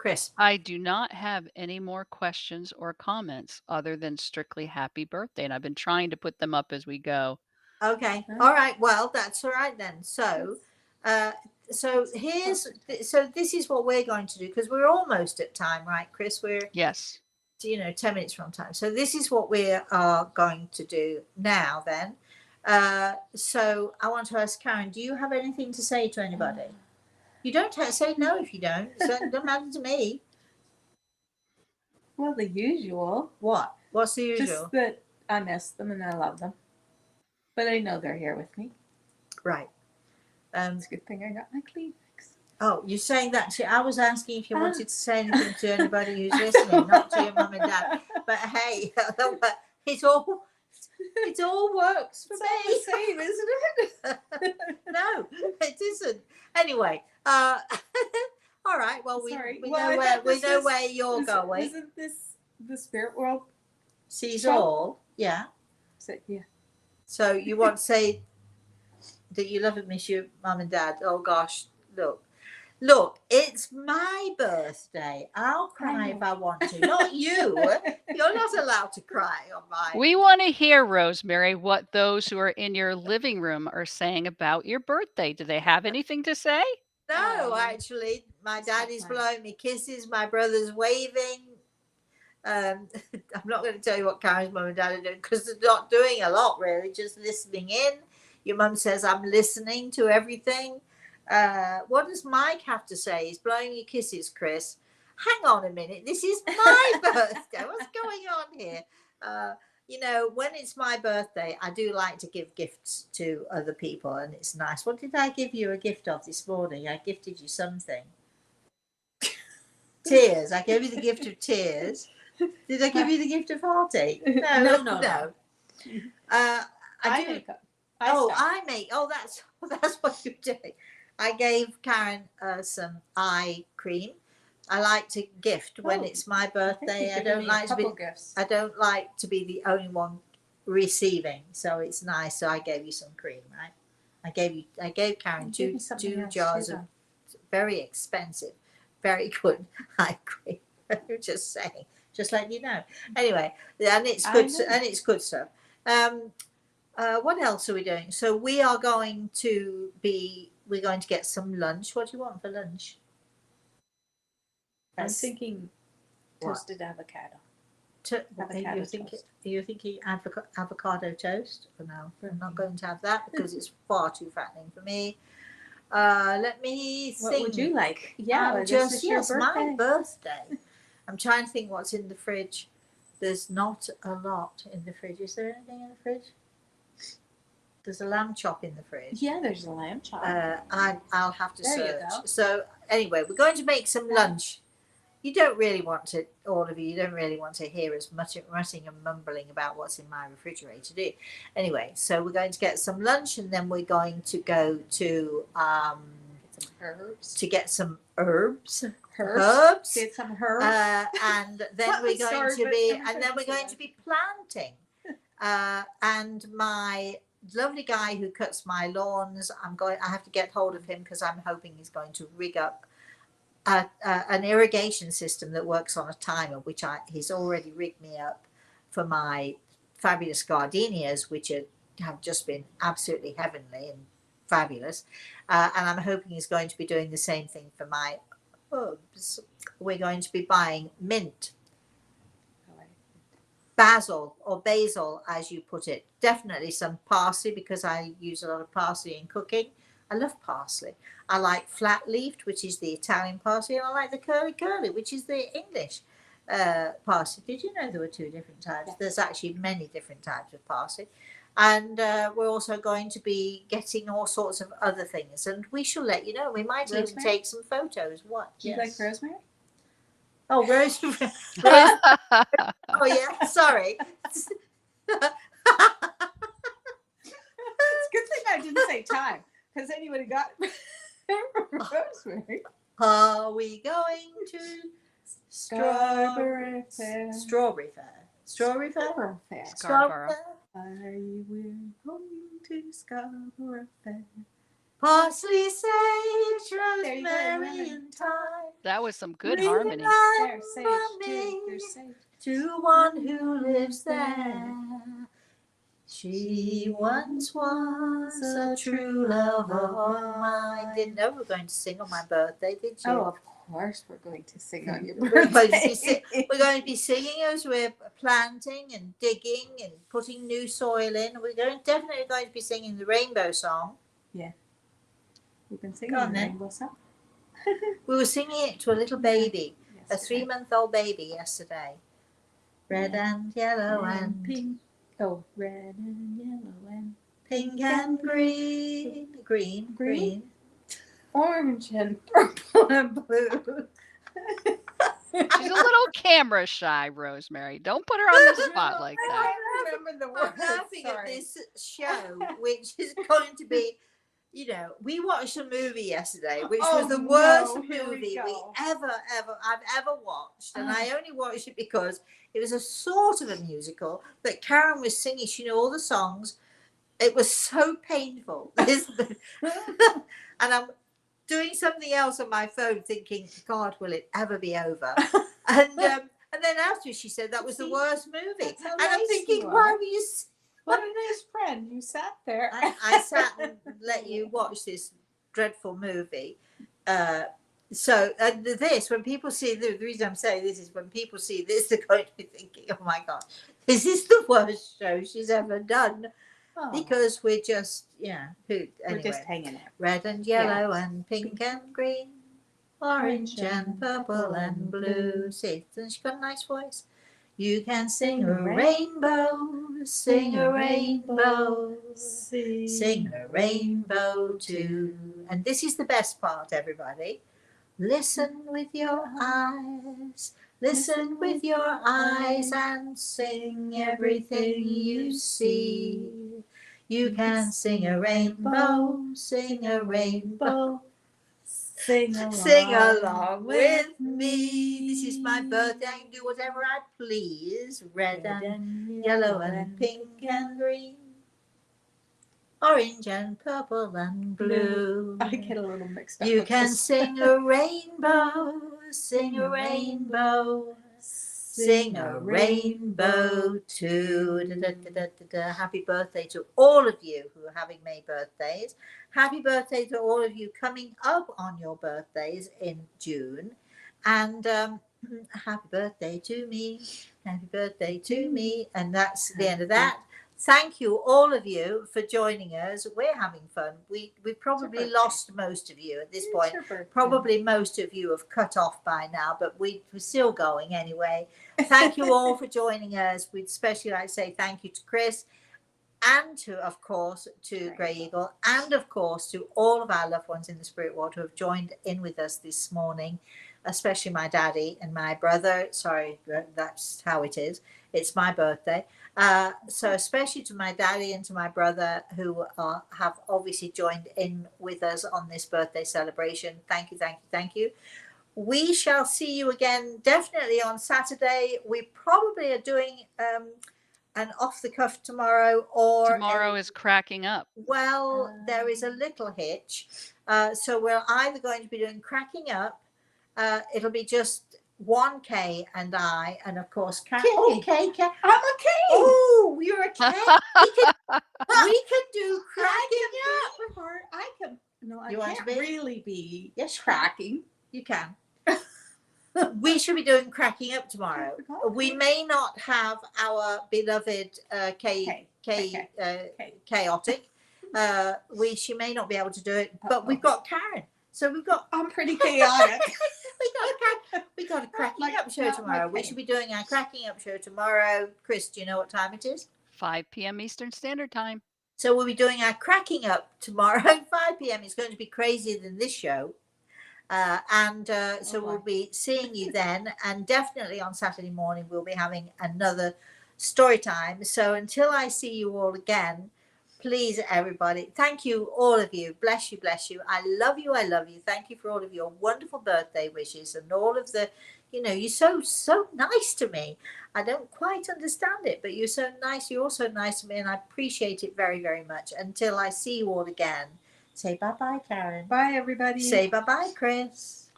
Chris. I do not have any more questions or comments other than strictly happy birthday. And I've been trying to put them up as we go. Okay. Huh? All right. Well, that's all right then. So, so this is what we're going to do because we're almost at time, right, Chris? We're Yes. 10 minutes from time. So this is what we are going to do now. Then, so I want to ask Karen, do you have anything to say to anybody? You don't have to say no if you don't. So it doesn't matter to me. Well, the usual. What? What's the usual? Just that I miss them and I love them. But I know they're here with me. Right. It's a good thing I got my Kleenex. Oh, you're saying that to, I was asking if you wanted to say anything to anybody who's listening, not to your mum and dad. But hey, it all works for It's all me. the same, isn't it? No, it isn't. Anyway, all right. Well, we Sorry. know Well, I where thought this was- where you're going. Isn't this the spirit world? Sees show? all. Yeah. So, yeah. So you want to say that you love and miss your mum and dad? Oh gosh, look, it's my birthday. I'll cry if I want to. Not you. You're not allowed to cry on mine. We want to hear, Rosemary, what those who are in your living room are saying about your birthday. Do they have anything to say? No, actually, my daddy's blowing me kisses. My brother's waving. I'm not going to tell you what Karen's mum and dad are doing because they're not doing a lot really, just listening in. Your mum says I'm listening to everything. What does Mike have to say? He's blowing you kisses, Chris. Hang on a minute. This is my birthday. What's going on here? When it's my birthday, I do like to give gifts to other people, and it's nice. What did I give you a gift of this morning? I gifted you something. Tears. I gave you the gift of tears. Did I give you the gift of heartache? No. That's what you're doing. I gave Karen some eye cream. I like to gift when it's my birthday. I don't like to be the only one receiving, so it's nice. So I gave you some cream, right? I gave Karen two jars of very expensive, very good eye cream. I'm just saying, just letting you know. Anyway, and it's good, and it's good stuff. What else are we doing? So we're going to get some lunch. What do you want for lunch? I'm thinking toasted avocado. Are you thinking avocado toast? Or no, I'm not going to have that because it's far too fattening for me. Let me think. What would you like? Yeah, my birthday. I'm trying to think what's in the fridge. There's not a lot in the fridge. Is there anything in the fridge? There's a lamb chop in the fridge. Yeah, there's a lamb chop. I'll have to There you search. go. So anyway, we're going to make some lunch. You don't really want to, all of you don't really want to hear us muttering and mumbling about what's in my refrigerator, do you? Anyway, so we're going to get some lunch and then we're going to go to get some herbs. Get some herbs. And then we're going to be planting. And my lovely guy who cuts my lawns, I have to get hold of him because I'm hoping he's going to rig up an irrigation system that works on a timer, which he's already rigged me up for my fabulous gardenias, which have just been absolutely heavenly and fabulous. And I'm hoping he's going to be doing the same thing for my herbs. We're going to be buying mint, basil, as you put it. Definitely some parsley because I use a lot of parsley in cooking. I love parsley. I like flat leafed, which is the Italian parsley, and I like the curly, which is the English parsley. Did you know there were two different types? Yeah. There's actually many different types of parsley. And we're also going to be getting all sorts of other things, and we shall let you know. We might even take some photos. What? Do you like rosemary? Oh, rosemary. Oh, yeah. Sorry. It's a good thing I didn't say time, because then you would have got rosemary. Are we going to Strawberry Fair? Strawberry Fair. Strawberry Fair? Scarborough. I will going to Scarborough Fair. Parsley, sage, There you go, rosemary, lemon. and thyme. That was some good Remember harmony. There's sage too. There's sage. to one who lives there. She once was a true love of mine. Didn't know we were going to sing on my birthday, did you? Oh, of course we're going to sing on your We're going to be birthday. we're going to be singing as we're planting and digging and putting new soil in. We're definitely going to be singing the rainbow song. We've been singing Go on the then. rainbow song. We were singing it to a little baby, a Yesterday. 3-month-old baby yesterday. Red and yellow and pink. Oh, red and yellow and pink and green. Green. orange and purple and blue. She's a little camera shy, Rosemary. Don't put her on the spot like I that. can't remember the I'm words. laughing at Sorry. this show, which is going to be, we watched a movie yesterday, which was the worst movie I've ever watched. And I only watched it because it was a sort of a musical that Karen was singing. She knew all the songs. It was so painful. And I'm doing something else on my phone thinking, God, will it ever be over? And then after she said that was the worst movie. That's how And I'm nice thinking, you why are. were you... What a nice friend. You sat there. I sat and let you watch this dreadful movie. So this, when people see, the reason I'm saying this is when people see this, they're going to be thinking, oh my God, this is the worst show she's ever done. Oh, Because we're just, we're anyway. just hanging out. Red and yellow and pink and green, orange and purple and blue. See, hasn't she got a nice voice? You can sing a rainbow, sing a rainbow, sing a rainbow too. And this is the best part, everybody. Listen with your eyes, listen with your eyes and sing everything you see. You can sing a rainbow, sing a rainbow. Sing along with me. This is my birthday. I can do whatever I please. Red and yellow and pink and green. Orange and purple and blue. I get a little mixed up. You with can this. sing a rainbow, sing a rainbow. Sing a rainbow too. Da, da, da, da, da, da. Happy birthday to all of you who are having May birthdays. Happy birthday to all of you coming up on your birthdays in June. And happy birthday to me. Happy birthday to me. And that's the end of that. Thank you, all of you, for joining us. We're having fun. We probably lost most of you at this point. Probably most of you have cut off by now, but we're still going anyway. Thank you all for joining us. We'd especially like to say thank you to Chris and to, of course, to Grey Eagle and, of course, to all of our loved ones in the spirit world who have joined in with us this morning, especially my daddy and my brother. Sorry, that's how it is. It's my birthday. So especially to my daddy and to my brother who have obviously joined in with us on this birthday celebration. Thank you, thank you, thank you. We shall see you again definitely on Saturday. We probably are doing an off the cuff tomorrow or Tomorrow is cracking up. well, there is a little hitch. So we're either going to be doing cracking up. It'll be just 1K and I, and of course, K. Oh, K. I'm a K. Oh, you're a K. We can do cracking up. I can. No, I You want can't to be? really be. Yes, cracking. You can. We should be doing cracking up tomorrow. We may not have our beloved chaotic. She may not be able to do it, but we've got Karen. So we've got. I'm pretty chaotic. we got a cracking up show not tomorrow. like We Kay. should be doing our cracking up show tomorrow. Chris, do you know what time it is? 5 p.m. Eastern Standard Time. So we'll be doing our cracking up tomorrow at 5 p.m. It's going to be crazier than this show. So we'll be seeing you then. And definitely on Saturday morning, we'll be having another story time. So until I see you all again, please, everybody, thank you, all of you. Bless you, bless you. I love you. I love you. Thank you for all of your wonderful birthday wishes and all of the, you're so nice to me. I don't quite understand it, but you're so nice. You're also nice to me, and I appreciate it very, very much. Until I see you all again, Say bye-bye, Karen. Bye, everybody. Say bye-bye, Chris.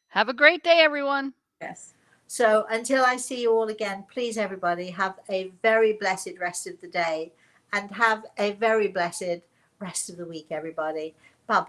Have a great day, everyone. Yes. So until I see you all again, please, everybody, have a very blessed rest of the day and have a very blessed rest of the week, everybody. Bye-bye.